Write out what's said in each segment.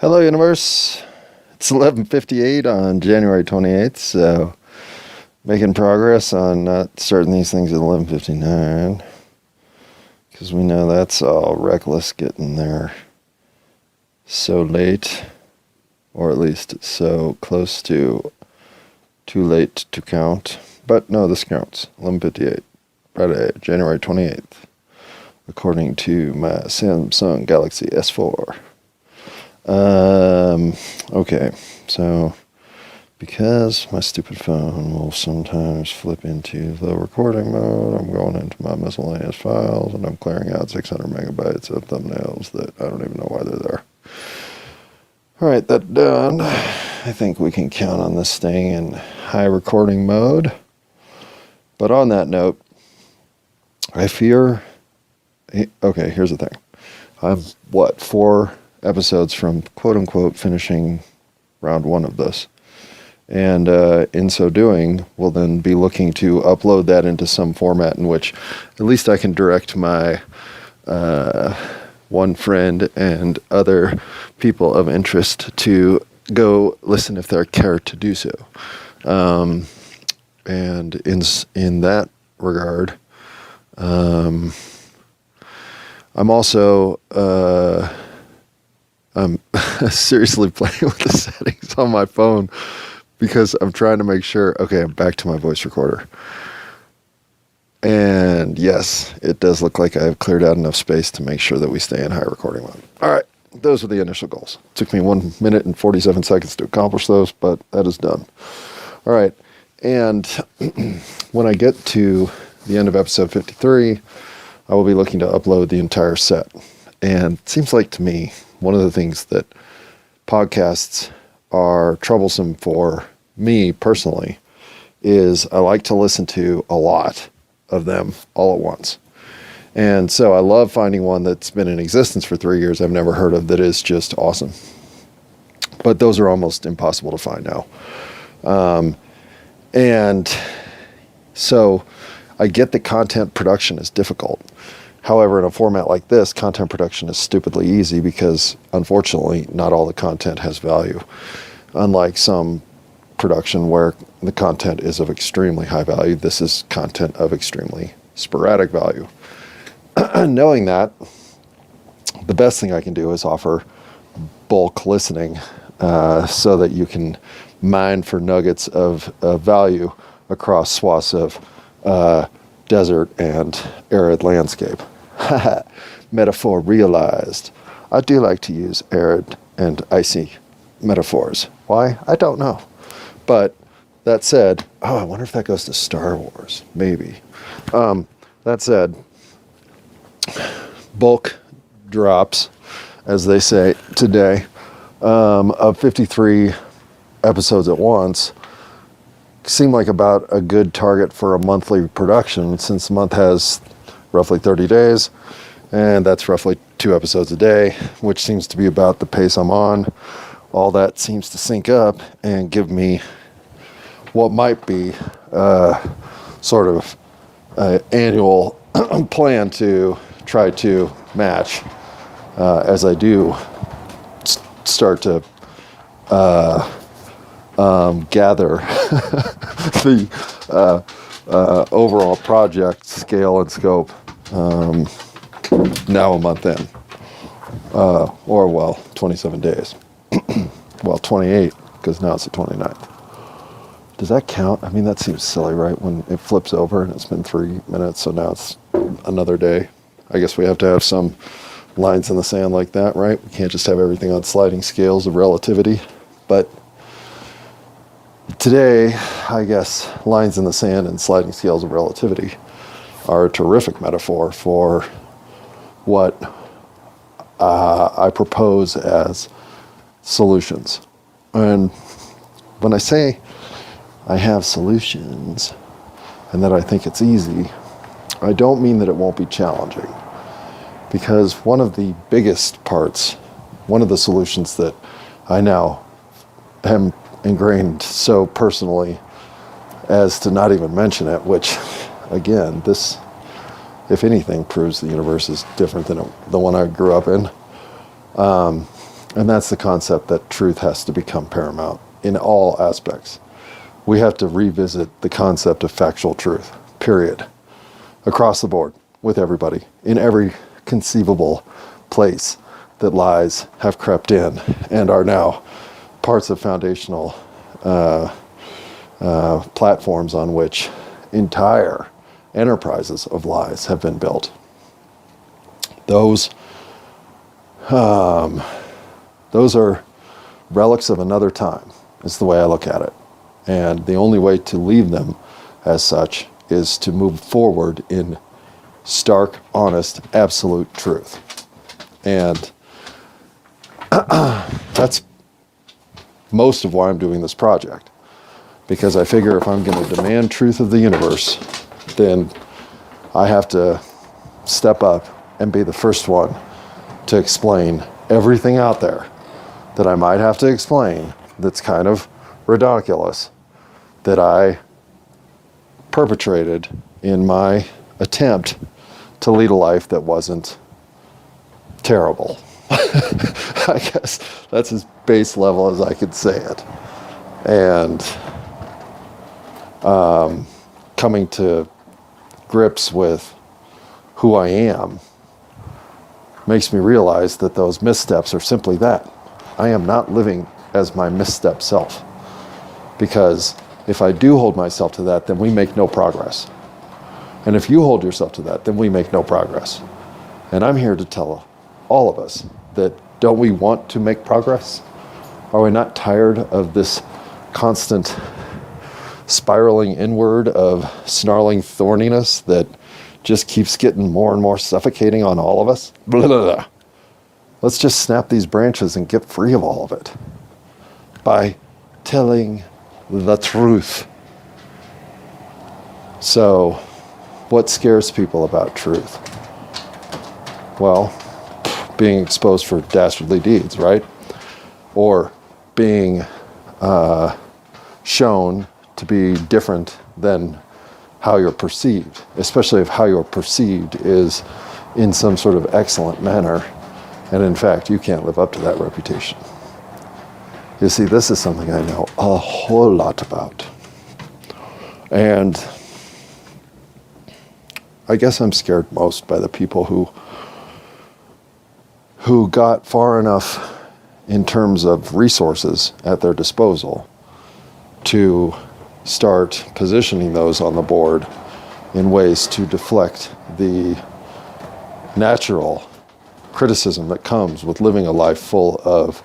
Hello, universe. It's 11:58 on January 28th, so making progress on not starting these things at 11:59, because we know that's all reckless getting there so late, or at least so close to too late to count. But no, this counts. 11:58, Friday, January 28th, according to my Samsung Galaxy S4. Okay, so because my stupid phone will sometimes flip into the recording mode, I'm going into my miscellaneous files and I'm clearing out 600 megabytes of thumbnails that I don't even know why they're there. All right, that done. I think we can count on this thing in high recording mode. But on that note, I fear, okay, here's the thing. I'm, 4 episodes from quote-unquote finishing round 1 of this. And in so doing, we'll then be looking to upload that into some format in which at least I can direct my one friend and other people of interest to go listen if they care to do so. And in that regard, I'm also I'm seriously playing with the settings on my phone because I'm trying to make sure, okay, I'm back to my voice recorder. And yes, it does look like I've cleared out enough space to make sure that we stay in high recording mode. All right, those were the initial goals. It took me 1 minute and 47 seconds to accomplish those, but that is done. All right, and when I get to the end of episode 53, I will be looking to upload the entire set. And it seems like to me, one of the things that podcasts are troublesome for me personally is I like to listen to a lot of them all at once. And so I love finding one that's been in existence for 3 years I've never heard of that is just awesome. But those are almost impossible to find now. And so I get that content production is difficult. However, in a format like this, content production is stupidly easy because, unfortunately, not all the content has value. Unlike some production where the content is of extremely high value, this is content of extremely sporadic value. Knowing that, the best thing I can do is offer bulk listening so that you can mine for nuggets of value across swaths of desert and arid landscape. Metaphor realized. I do like to use arid and icy metaphors. Why? I don't know. But that said, I wonder if that goes to Star Wars. Maybe. That said, bulk drops, as they say today, of 53 episodes at once seem like about a good target for a monthly production, since the month has roughly 30 days, and that's roughly 2 episodes a day, which seems to be about the pace I'm on. All that seems to sync up and give me what might be sort of annual plan to try to match as I do start to gather the overall project scale and scope now a month in, or 27 days. 28, because now it's the 29th. Does that count? I mean, that seems silly, right? When it flips over and it's been 3 minutes, so now it's another day. I guess we have to have some lines in the sand like that, right? We can't just have everything on sliding scales of relativity. But today, I guess lines in the sand and sliding scales of relativity are a terrific metaphor for what I propose as solutions. And when I say I have solutions and that I think it's easy, I don't mean that it won't be challenging. Because one of the biggest parts, one of the solutions that I now am ingrained so personally as to not even mention it, which, again, this, if anything, proves the universe is different than the one I grew up in, And that's the concept that truth has to become paramount in all aspects. We have to revisit the concept of factual truth, period. Across the board, with everybody, in every conceivable place that lies have crept in and are now parts of foundational platforms on which entire enterprises of lies have been built. Those are relics of another time, is the way I look at it. And the only way to leave them as such is to move forward in stark, honest, absolute truth. And that's most of why I'm doing this project. Because I figure if I'm going to demand truth of the universe, then I have to step up and be the first one to explain everything out there that I might have to explain that's kind of ridiculous, that I perpetrated in my attempt to lead a life that wasn't terrible. I guess that's as base level as I could say it. And coming to grips with who I am makes me realize that those missteps are simply that. I am not living as my misstep self. Because if I do hold myself to that, then we make no progress. And if you hold yourself to that, then we make no progress. And I'm here to tell all of us that don't we want to make progress? Are we not tired of this constant spiraling inward of snarling thorniness that just keeps getting more and more suffocating on all of us? Blah, blah, blah. Let's just snap these branches and get free of all of it by telling the truth. So, what scares people about truth? Well, being exposed for dastardly deeds, right? Or being shown to be different than how you're perceived, especially if how you're perceived is in some sort of excellent manner, and in fact, you can't live up to that reputation. You see, this is something I know a whole lot about. And I guess I'm scared most by the people who got far enough in terms of resources at their disposal to start positioning those on the board in ways to deflect the natural criticism that comes with living a life full of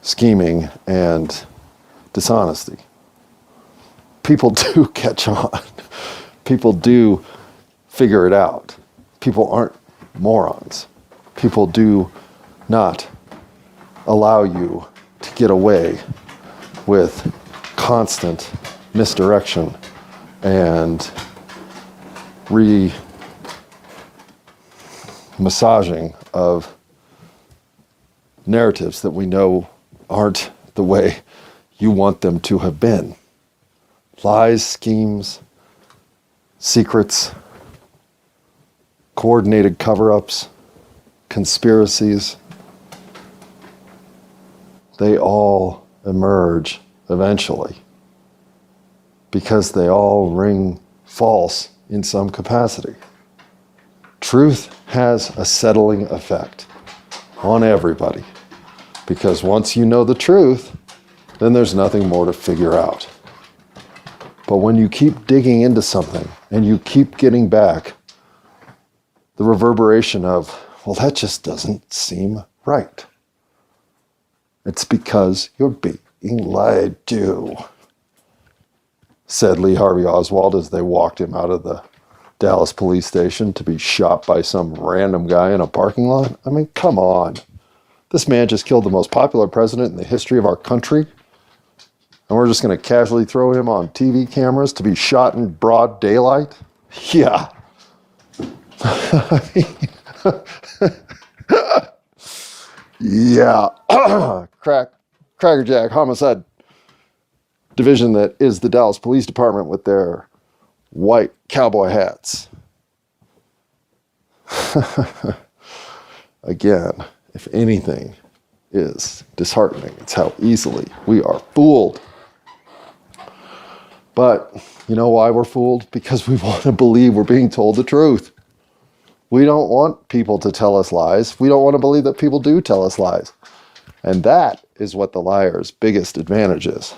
scheming and dishonesty. People do catch on. People do figure it out. People aren't morons. People do not allow you to get away with constant misdirection and massaging of narratives that we know aren't the way you want them to have been. Lies, schemes, secrets, coordinated cover-ups, conspiracies, they all emerge eventually because they all ring false in some capacity. Truth has a settling effect on everybody because once you know the truth, then there's nothing more to figure out. But when you keep digging into something and you keep getting back the reverberation of, well, that just doesn't seem right. It's because you're being lied to, said Lee Harvey Oswald as they walked him out of the Dallas police station to be shot by some random guy in a parking lot. I mean, come on. This man just killed the most popular president in the history of our country. And we're just going to casually throw him on TV cameras to be shot in broad daylight? Yeah. Yeah. Crackerjack homicide division that is the Dallas Police Department with their white cowboy hats. Again, if anything, is disheartening. It's how easily we are fooled. But you know why we're fooled? Because we want to believe we're being told the truth. We don't want people to tell us lies. We don't want to believe that people do tell us lies. And that is what the liar's biggest advantage is.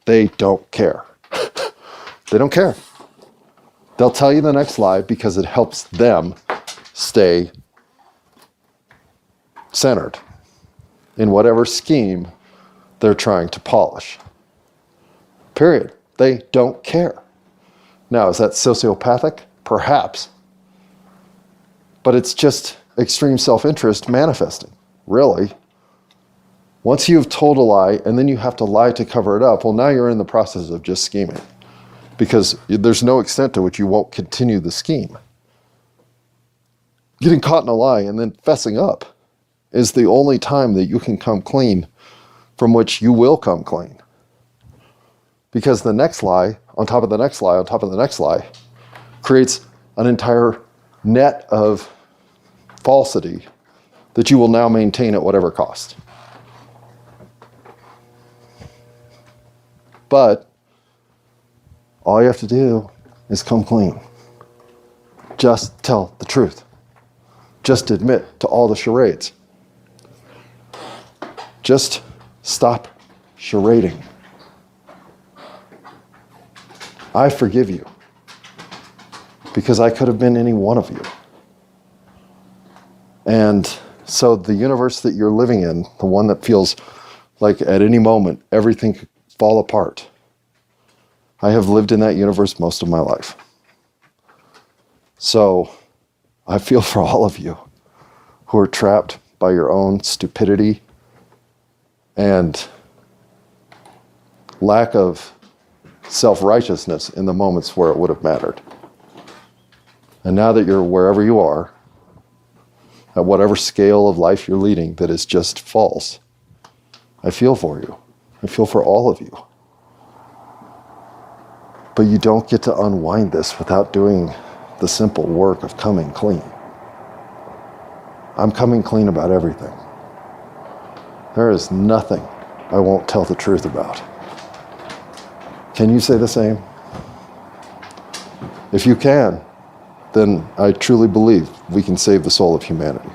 They don't care. They don't care. They'll tell you the next lie because it helps them stay centered in whatever scheme they're trying to polish. Period. They don't care. Now, is that sociopathic? Perhaps. But it's just extreme self-interest manifesting, really. Once you've told a lie and then you have to lie to cover it up, well, now you're in the process of just scheming. Because there's no extent to which you won't continue the scheme. Getting caught in a lie and then fessing up is the only time that you can come clean, from which you will come clean. Because the next lie, on top of the next lie, on top of the next lie, creates an entire net of falsity that you will now maintain at whatever cost. But all you have to do is come clean. Just tell the truth. Just admit to all the charades. Just stop charading. I forgive you because I could have been any one of you. And so the universe that you're living in, the one that feels like at any moment everything could fall apart, I have lived in that universe most of my life. So I feel for all of you who are trapped by your own stupidity and lack of self-righteousness in the moments where it would have mattered. And now that you're wherever you are, at whatever scale of life you're leading that is just false, I feel for you. I feel for all of you. But you don't get to unwind this without doing the simple work of coming clean. I'm coming clean about everything. There is nothing I won't tell the truth about. Can you say the same? If you can, then I truly believe we can save the soul of humanity.